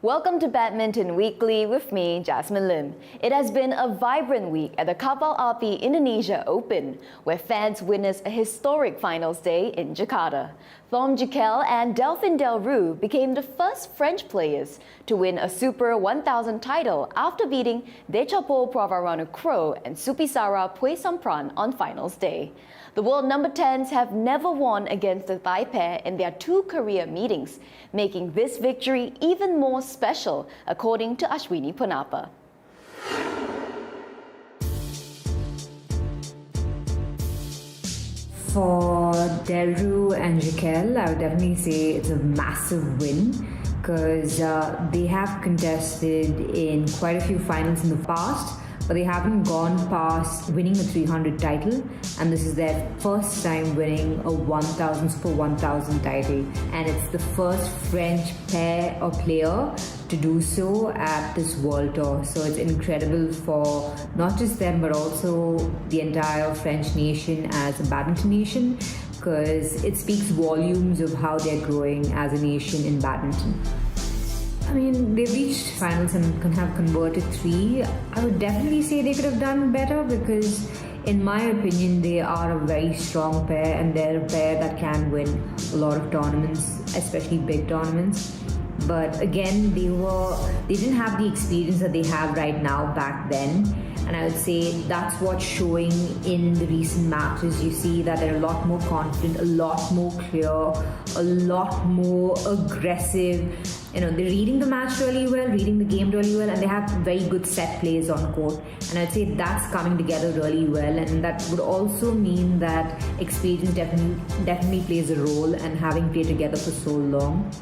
Welcome to Badminton Weekly with me, Jasmine Lim. It has been a vibrant week at the Kapal Api Indonesia Open, where fans witnessed a historic finals day in Jakarta. Thom Jikel and Delphine Delroux became the first French players to win a Super 1000 title after beating Dechapo Pravaranu and Supisara Puesampran on finals day. The world number 10s have never won against the Thai pair in their two career meetings, making this victory even more special, according to Ashwini Ponnappa. For Delroux and Jikel, I would definitely say it's a massive win because they have contested in quite a few finals in the past, but they haven't gone past winning a 300 title, and this is their first time winning a 1000 Super 1000 title, and it's the first French pair or player to do so at this World Tour. So it's incredible for not just them but also the entire French nation as a badminton nation, because it speaks volumes of how they're growing as a nation in badminton. I mean, they reached finals and have converted 3. I would definitely say they could have done better because, in my opinion, they are a very strong pair and they're a pair that can win a lot of tournaments, especially big tournaments. But again, they didn't have the experience that they have right now back then. And I would say that's what's showing in the recent matches. You see that they're a lot more confident, a lot more clear, a lot more aggressive. You know, they're reading the match really well, reading the game really well, and they have very good set plays on court. And I'd say that's coming together really well, and that would also mean that experience definitely plays a role, and having played together for so long,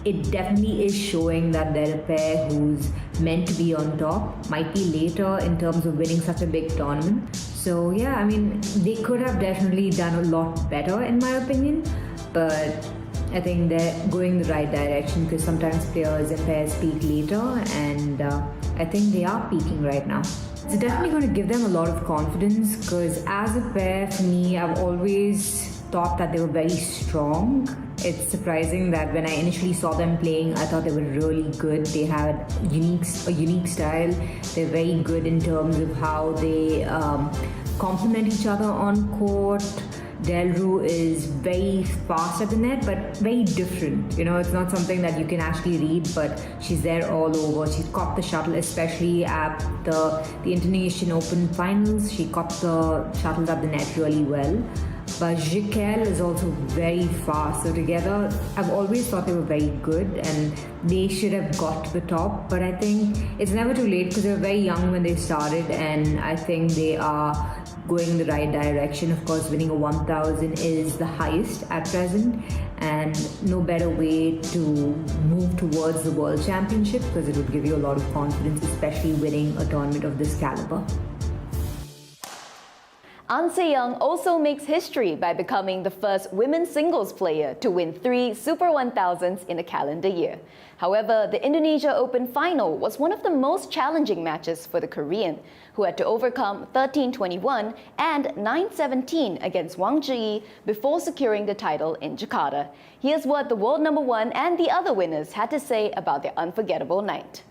it definitely is showing that they're a pair who's meant to be on top, might be later in terms of winning such a big tournament. So yeah, I mean, they could have definitely done a lot better in my opinion, but I think they're going the right direction because sometimes players and pairs peak later, and I think they are peaking right now. It's definitely going to give them a lot of confidence because as a pair, for me, I've always thought that they were very strong. It's surprising that when I initially saw them playing, I thought they were really good. They had a unique style. They're very good in terms of how they complement each other on court. Delroux is very fast at the net, but very different. You know, it's not something that you can actually read, but she's there all over. She caught the shuttle, especially at the Indonesian Open finals. She caught the shuttles at the net really well. But Jikel is also very fast. So together, I've always thought they were very good and they should have got to the top. But I think it's never too late because they were very young when they started, and I think they are going in the right direction. Of course, winning a 1000 is the highest at present, and no better way to move towards the World Championship because it would give you a lot of confidence, especially winning a tournament of this caliber. An Se-young also makes history by becoming the first women's singles player to win 3 Super 1000s in a calendar year. However, the Indonesia Open final was one of the most challenging matches for the Korean, who had to overcome 13-21 and 9-17 against Wang Zhiyi before securing the title in Jakarta. Here's what the world number 1 and the other winners had to say about their unforgettable night.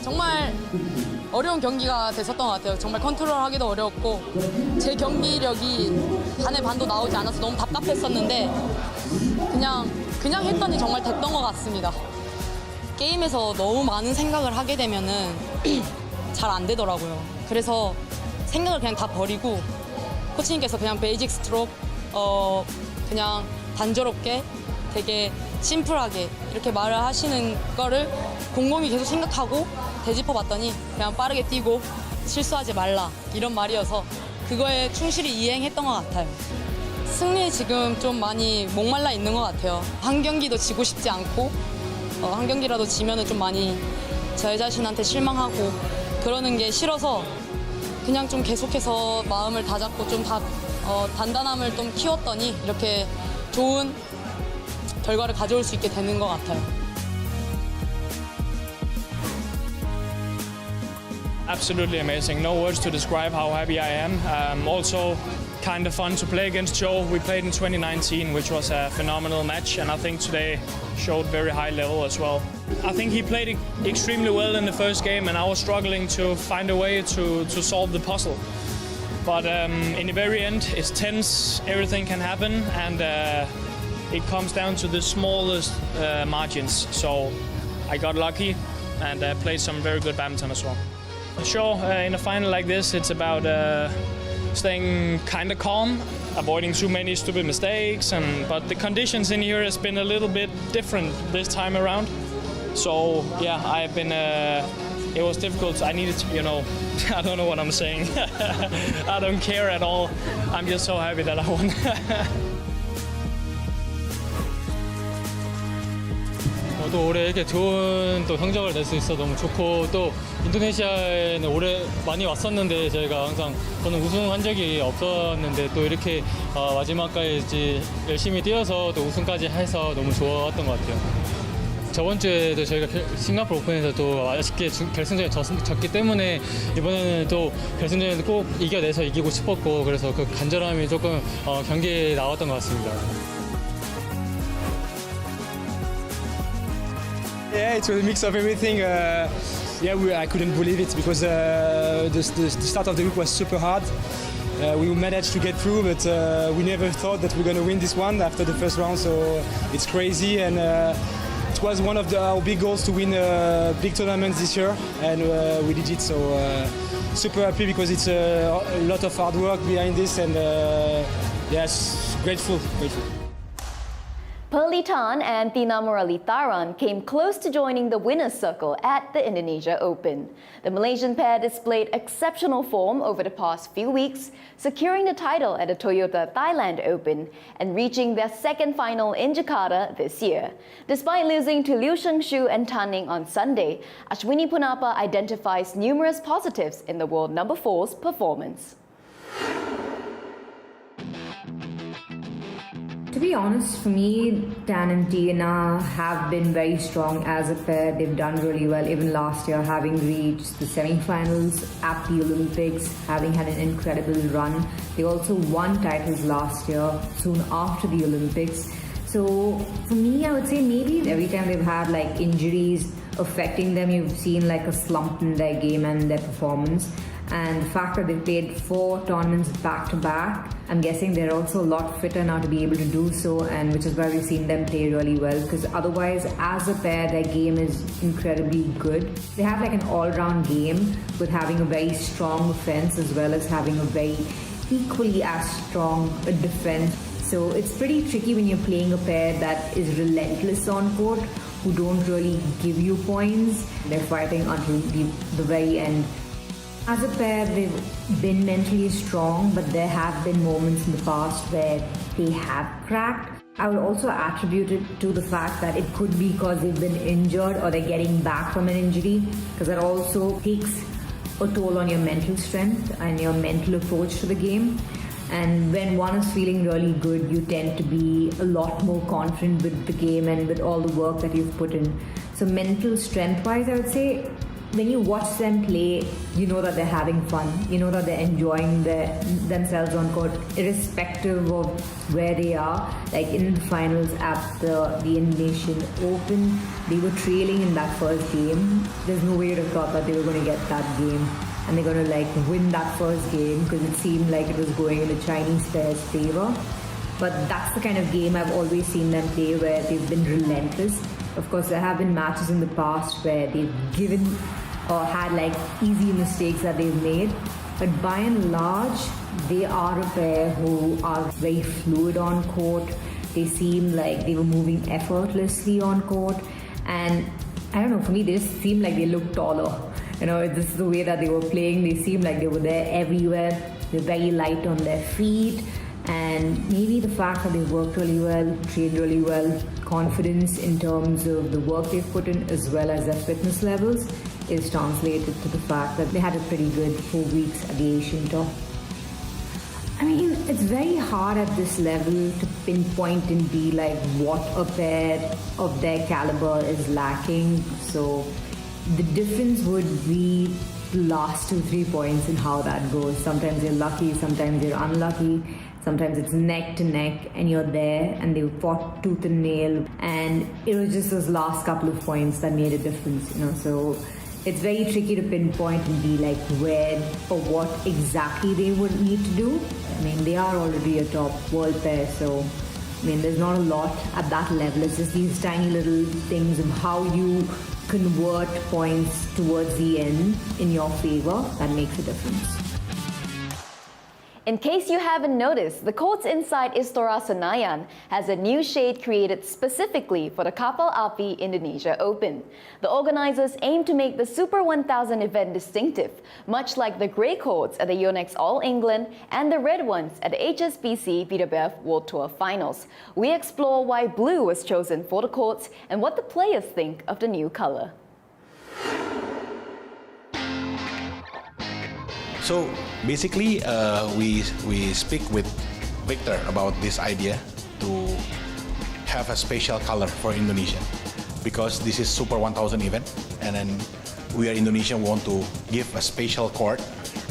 정말 어려운 경기가 됐었던 것 같아요. 정말 컨트롤하기도 어려웠고 제 경기력이 반의 반도 나오지 않아서 너무 답답했었는데 그냥 했더니 정말 됐던 것 같습니다. 게임에서 너무 많은 생각을 하게 되면은 잘 안 되더라고요. 그래서 생각을 그냥 다 버리고 코치님께서 그냥 베이직 스트로크 그냥 단조롭게 되게 심플하게 이렇게 말을 하시는 거를 곰곰이 계속 생각하고 되짚어 봤더니 그냥 빠르게 뛰고 실수하지 말라 이런 말이어서 그거에 충실히 이행했던 것 같아요. 승리에 지금 좀 많이 목말라 있는 것 같아요. 한 경기도 지고 싶지 않고 한 경기라도 지면은 좀 많이 저 자신한테 실망하고 그러는 게 싫어서 그냥 좀 계속해서 마음을 다잡고 좀 단단함을 좀 키웠더니 이렇게 좋은 결과를 가져올 수 있게 되는 것 같아요. Absolutely amazing. No words to describe how happy I am. Also kind of fun to play against Joe. We played in 2019, which was a phenomenal match, and I think today showed very high level as well. I think he played extremely well in the first game, and I was struggling to find a way to solve the puzzle. But in the very end, it's tense, everything can happen, and it comes down to the smallest margins. So I got lucky and played some very good badminton as well. Sure, in a final like this, it's about staying kind of calm, avoiding too many stupid mistakes, but the conditions in here has been a little bit different this time around. So yeah, I've been. It was difficult. I needed to, I don't know what I'm saying. I don't care at all. I'm just so happy that I won. 또 올해 이렇게 좋은 또 성적을 낼 수 있어 너무 좋고, 또 인도네시아에는 올해 많이 왔었는데 저희가 항상 저는 우승한 적이 없었는데 또 이렇게 마지막까지 열심히 뛰어서 또 우승까지 해서 너무 좋았던 것 같아요. 저번 주에도 저희가 싱가포르 오픈에서 또 아쉽게 결승전에 졌기 때문에 이번에는 또 결승전에도 꼭 이겨내서 이기고 싶었고, 그래서 그 간절함이 조금 경기에 나왔던 것 같습니다. Yeah, it was a mix of everything. I couldn't believe it because the start of the week was super hard. We managed to get through, but we never thought that we were going to win this one after the first round, so it's crazy. And it was one of our big goals to win big tournaments this year, and we did it, so super happy because it's a lot of hard work behind this, and yes, grateful. Pearly Tan and Tina Muralitharan came close to joining the winner's circle at the Indonesia Open. The Malaysian pair displayed exceptional form over the past few weeks, securing the title at the Toyota Thailand Open and reaching their second final in Jakarta this year. Despite losing to Liu Shengshu and Tan Ning on Sunday, Ashwini Punapa identifies numerous positives in the world number 4's performance. To be honest, for me, Tan and Tina have been very strong as a pair. They've done really well, even last year, having reached the semi-finals at the Olympics, having had an incredible run. They also won titles last year, soon after the Olympics. So for me, I would say maybe every time they've had like injuries affecting them, you've seen like a slump in their game and their performance. And the fact that they've played 4 tournaments back-to-back, I'm guessing they're also a lot fitter now to be able to do so, and which is why we've seen them play really well, because otherwise, as a pair, their game is incredibly good. They have like an all-round game with having a very strong offense as well as having a very equally as strong a defense. So it's pretty tricky when you're playing a pair that is relentless on court, who don't really give you points. They're fighting until the very end. As a pair, they've been mentally strong, but there have been moments in the past where they have cracked. I would also attribute it to the fact that it could be because they've been injured or they're getting back from an injury, because that also takes a toll on your mental strength and your mental approach to the game. And when one is feeling really good, you tend to be a lot more confident with the game and with all the work that you've put in. So mental strength-wise, I would say, when you watch them play, you know that they're having fun. You know that they're enjoying themselves on court, irrespective of where they are. Like in the finals at the Indonesian Open, they were trailing in that first game. There's no way you'd have thought that they were going to get that game. And they're going to like win that first game because it seemed like it was going in the Chinese pair's favor. But that's the kind of game I've always seen them play, where they've been relentless. Of course, there have been matches in the past where they've given or had like easy mistakes that they've made. But by and large, they are a pair who are very fluid on court. They seem like they were moving effortlessly on court. And I don't know, for me, they just seem like they look taller. You know, this is the way that they were playing. They seemed like they were there everywhere. They're very light on their feet. And maybe the fact that they worked really well, trained really well, confidence in terms of the work they've put in as well as their fitness levels is translated to the fact that they had a pretty good 4 weeks at the Asian Tour. I mean, it's very hard at this level to pinpoint and be like what a pair of their caliber is lacking. So the difference would be the last 2-3 points and how that goes. Sometimes you're lucky, sometimes you're unlucky. Sometimes it's neck to neck and you're there and they fought tooth and nail, and it was just those last couple of points that made a difference, you know. So it's very tricky to pinpoint and be like where or what exactly they would need to do. I mean, they are already a top world pair, so I mean, there's not a lot at that level. It's just these tiny little things of how you convert points towards the end in your favor that makes a difference. In case you haven't noticed, the courts inside Istora Senayan has a new shade created specifically for the Kapal Api Indonesia Open. The organizers aim to make the Super 1000 event distinctive, much like the grey courts at the Yonex All England and the red ones at the HSBC BWF World Tour finals. We explore why blue was chosen for the courts and what the players think of the new color. So basically, we speak with Victor about this idea to have a special color for Indonesia, because this is Super 1000 event, and then we are Indonesia want to give a special court.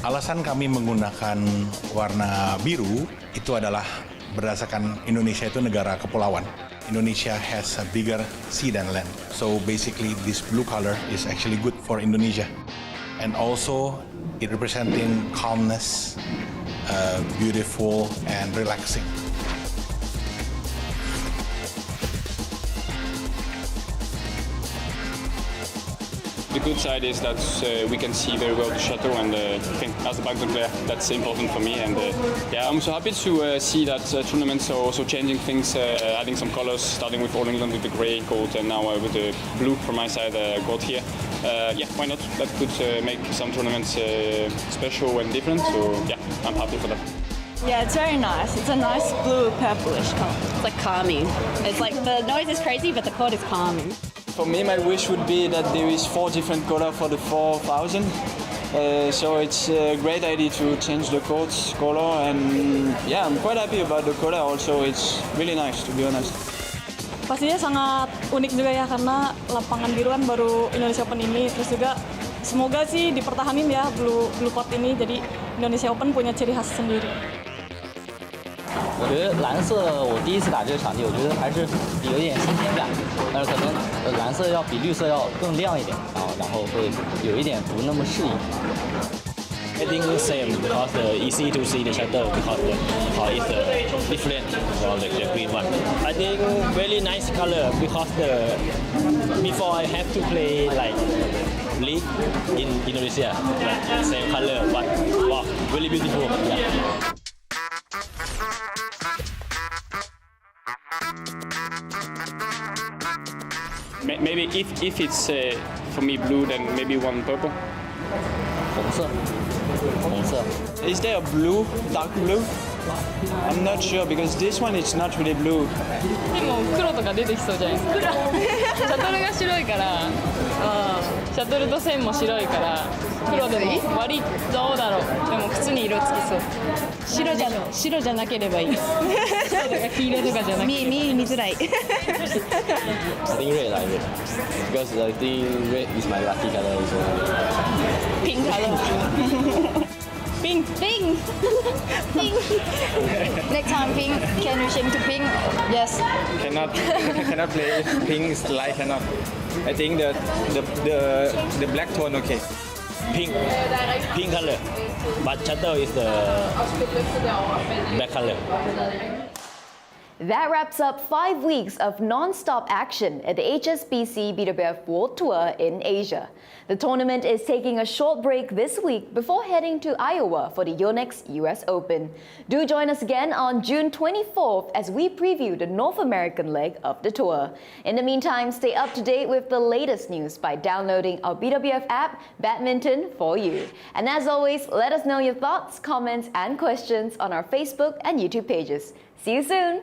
Alasan kami menggunakan warna biru itu adalah berdasarkan Indonesia itu negara kepulauan. Indonesia has a bigger sea than land, so basically this blue color is actually good for Indonesia, and also it representing calmness, beautiful and relaxing. The good side is that we can see very well the shuttle, and I think as a badminton player that's important for me. And yeah, I'm so happy to see that tournaments are also changing things, adding some colors, starting with All England with the grey coat and now with the blue from my side coat here. Yeah, why not? That could make some tournaments special and different. So yeah, I'm happy for that. Yeah, it's very nice. It's a nice blue purplish color. It's like calming. It's like the noise is crazy, but the court is calming. For me, my wish would be that there is 4 different colors for the 4000. So it's a great idea to change the court's color, and yeah, I'm quite happy about the color also. It's really nice, to be honest. Pastinya sangat unik juga ya, karena lapangan biru kan baru Indonesia Open ini. Terus juga semoga sih dipertahanin ya blue court ini, jadi Indonesia Open punya ciri khas sendiri. 我觉得蓝色，我第一次打这个场地，我觉得还是有点新鲜感，但是可能蓝色要比绿色要更亮一点，然后会有一点不那么适应。I think the same because easy to see the shuttle because it's different from the green one. I think very nice color because before I have to play like league in Indonesia, like same color, but wow, really beautiful. Yeah. Maybe if it's for me blue, then maybe one purple. 红色。 Is there a blue, dark blue? I'm not sure because this one is not really blue. でも黒とか出てきそうじゃないですか。シャトルが白いから、シャトルと線も白いから黒でも割りどうだろう。でも靴に色つきそう。白じゃなければいい。白とか黄色とかじゃなくて。見づらい。I think red, like red, because I think red is my lucky color also. Pink color. Pink. Next time pink. Can you change to pink? Yes. Cannot play pink. Light cannot. I think the black tone okay. Pink color, but shuttle is the black color. That wraps up 5 weeks of non-stop action at the HSBC BWF World Tour in Asia. The tournament is taking a short break this week before heading to Iowa for the Yonex US Open. Do join us again on June 24th as we preview the North American leg of the tour. In the meantime, stay up to date with the latest news by downloading our BWF app, Badminton for You. And as always, let us know your thoughts, comments, and questions on our Facebook and YouTube pages. See you soon!